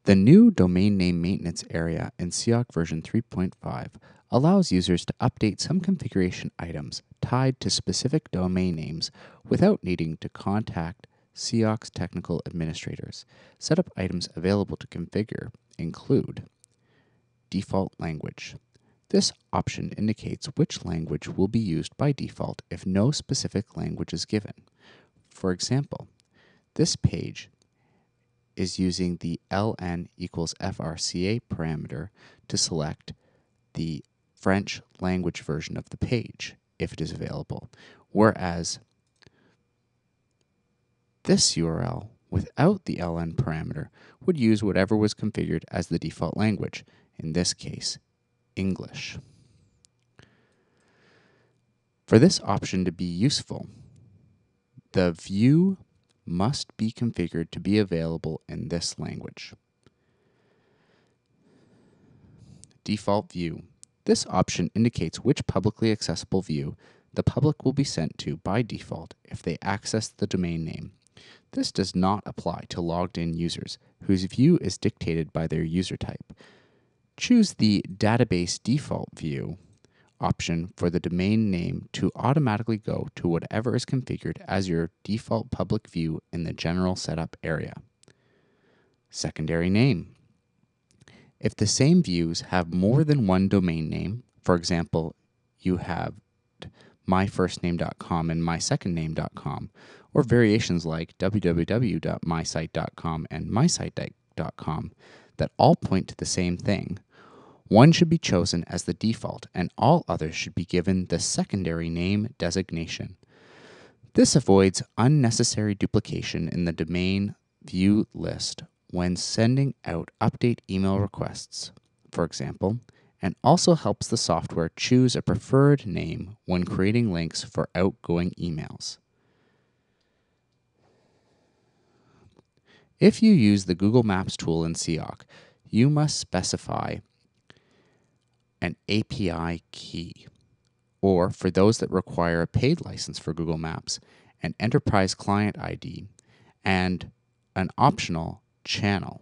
The new domain name maintenance area in CIOC version 3.5 allows users to update some configuration items tied to specific domain names without needing to contact CIOC's technical administrators. Setup items available to configure include default language. This option indicates which language will be used by default if no specific language is given. For example, this page is using the ln equals frca parameter to select the French language version of the page, if it is available, whereas this URL without the ln parameter would use whatever was configured as the default language, in this case, English. For this option to be useful, the view must be configured to be available in this language. Default view. This option indicates which publicly accessible view the public will be sent to by default if they access the domain name. This does not apply to logged in users whose view is dictated by their user type. Choose the database default view option for the domain name to automatically go to whatever is configured as your default public view in the general setup area. Secondary name. If the same views have more than one domain name, for example, you have myfirstname.com and mysecondname.com, or variations like www.mysite.com and mysite.com that all point to the same thing, one should be chosen as the default and all others should be given the secondary name designation. This avoids unnecessary duplication in the domain view list when sending out update email requests, for example, and also helps the software choose a preferred name when creating links for outgoing emails. If you use the Google Maps tool in CIOC, you must specify an API key, or for those that require a paid license for Google Maps, an enterprise client ID, and an optional channel.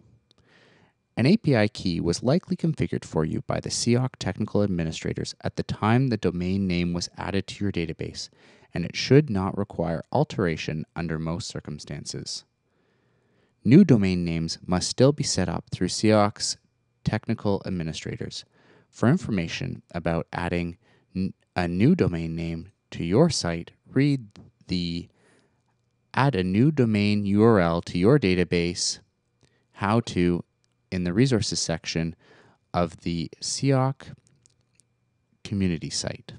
An API key was likely configured for you by the CIOC technical administrators at the time the domain name was added to your database, and it should not require alteration under most circumstances. New domain names must still be set up through CIOC's technical administrators. For information about adding a new domain name to your site, read the Add a New Domain URL to Your Database How To in the Resources section of the CIOC community site.